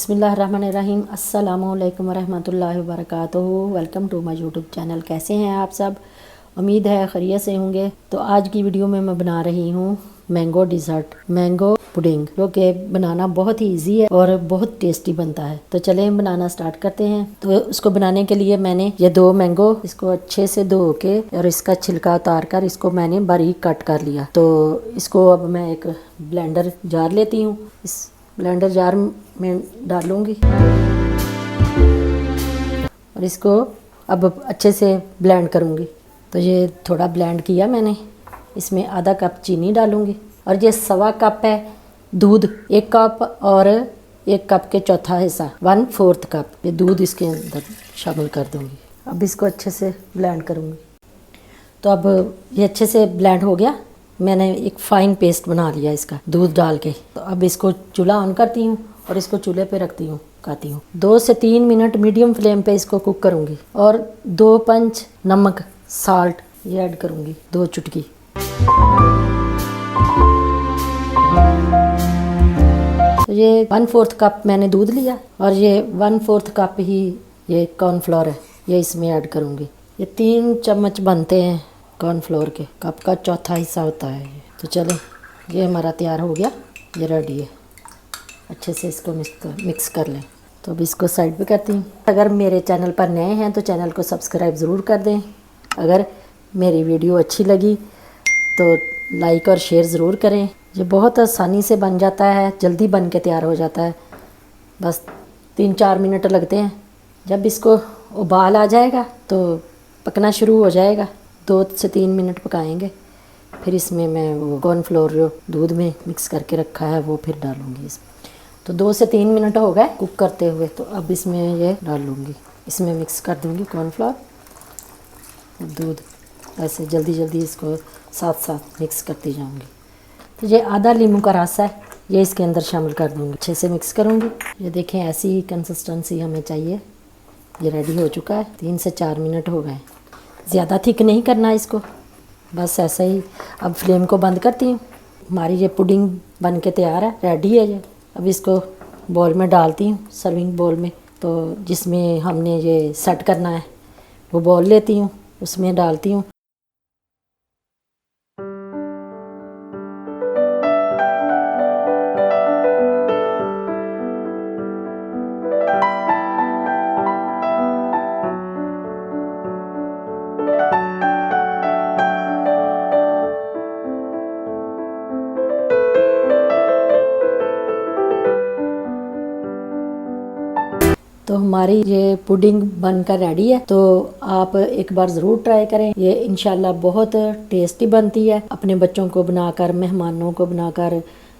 बिस्मिल्लाहिर्रहमानिर्रहीम। अस्सलामुअलैकुम वरहमतुल्लाहि वबरकातुहू। Welcome to my YouTube channel. कैसे हैं आप सब? उम्मीद है खैरियत से होंगे। तो आज की वीडियो में मैं बना रही हूँ मैंगो डिज़र्ट, मैंगो पुडिंग, जो कि बनाना बहुत ही इजी है और बहुत टेस्टी बनता है। तो चलें बनाना स्टार्ट करते हैं। तो उसको बनाने के लिए मैंने ये 2 मैंगो, इसको अच्छे से धो के और इसका छिलका उतार कर इसको मैंने बारीक कट कर लिया। तो इसको अब मैं एक ब्लेंडर जार लेती हूँ। इस ब्लेंडर जार में डालूंगी और इसको अब अच्छे से ब्लेंड करूँगी। तो ये थोड़ा ब्लेंड किया मैंने। इसमें आधा कप चीनी डालूँगी और ये 1.25 कप है दूध, 1 कप और 1 कप के चौथा हिस्सा 1/4 कप ये दूध इसके अंदर शामिल कर दूँगी। अब इसको अच्छे से ब्लेंड करूँगी। तो अब ये अच्छे से ब्लेंड हो गया। मैंने एक फ़ाइन पेस्ट बना लिया इसका दूध डाल के। तो अब इसको चूल्हा ऑन करती हूँ और इसको चूल्हे पे रखती हूँ, पकाती हूँ। 2 से 3 मिनट मीडियम फ्लेम पे इसको कुक करूँगी और 2 पंच नमक, साल्ट ये ऐड करूँगी, 2 चुटकी। तो ये 1/4 कप मैंने दूध लिया और ये 1/4 कप ही ये कॉर्नफ्लोर है, ये इसमें ऐड करूँगी। ये 3 चम्मच बनते हैं कॉर्नफ्लोर के, कप का चौथा हिस्सा होता है ये। तो चलें, ये हमारा तैयार हो गया, ये रेडी है। अच्छे से इसको मिक्स कर लें। तो अब इसको साइड पे करती हूँ। अगर मेरे चैनल पर नए हैं तो चैनल को सब्सक्राइब ज़रूर कर दें। अगर मेरी वीडियो अच्छी लगी तो लाइक और शेयर ज़रूर करें। ये बहुत आसानी से बन जाता है, जल्दी बन के तैयार हो जाता है, बस 3-4 मिनट लगते हैं। जब इसको उबाल आ जाएगा तो पकना शुरू हो जाएगा। 2 से 3 मिनट पकाएंगे, फिर इसमें मैं वो कॉर्नफ्लोर जो दूध में मिक्स करके रखा है वो फिर डालूँगी इसमें। तो 2 से 3 मिनट हो गए कुक करते हुए। तो अब इसमें ये डालूँगी, इसमें मिक्स कर दूँगी कॉर्नफ्लोर और दूध। ऐसे जल्दी जल्दी इसको साथ साथ मिक्स करती जाऊँगी। तो ये आधा नींबू का रस है, ये इसके अंदर शामिल कर दूँगी। अच्छे से मिक्स करूँगी। ये देखें, ऐसी ही कंसिस्टेंसी हमें चाहिए। ये रेडी हो चुका है। 3 से 4 मिनट हो गए। ज़्यादा थिक नहीं करना इसको, बस ऐसे ही। अब फ्लेम को बंद करती हूँ। हमारी ये पुडिंग बन के तैयार है, रेडी है ये। अब इसको बॉल में डालती हूँ, सर्विंग बॉल में। तो जिसमें हमने ये सेट करना है वो बॉल लेती हूँ, उसमें डालती हूँ। तो हमारी ये पुडिंग बनकर रेडी है। तो आप एक बार ज़रूर ट्राई करें। ये इंशाल्लाह बहुत टेस्टी बनती है। अपने बच्चों को बनाकर, मेहमानों को बनाकर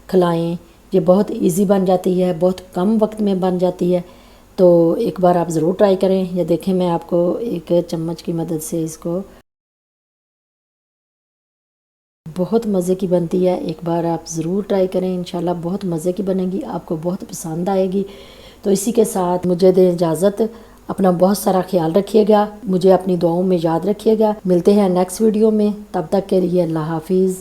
खिलाएं। ये बहुत इजी बन जाती है, बहुत कम वक्त में बन जाती है। तो एक बार आप ज़रूर ट्राई करें। ये देखें, मैं आपको एक चम्मच की मदद से इसको, बहुत मज़े की बनती है। एक बार आप ज़रूर ट्राई करें, इंशाल्लाह बहुत मज़े की बनेगी, आपको बहुत पसंद आएगी। तो इसी के साथ मुझे दें इजाज़त। अपना बहुत सारा ख्याल रखिएगा, मुझे अपनी दुआओं में याद रखिएगा। मिलते हैं नेक्स्ट वीडियो में, तब तक के लिए अल्लाह हाफिज़।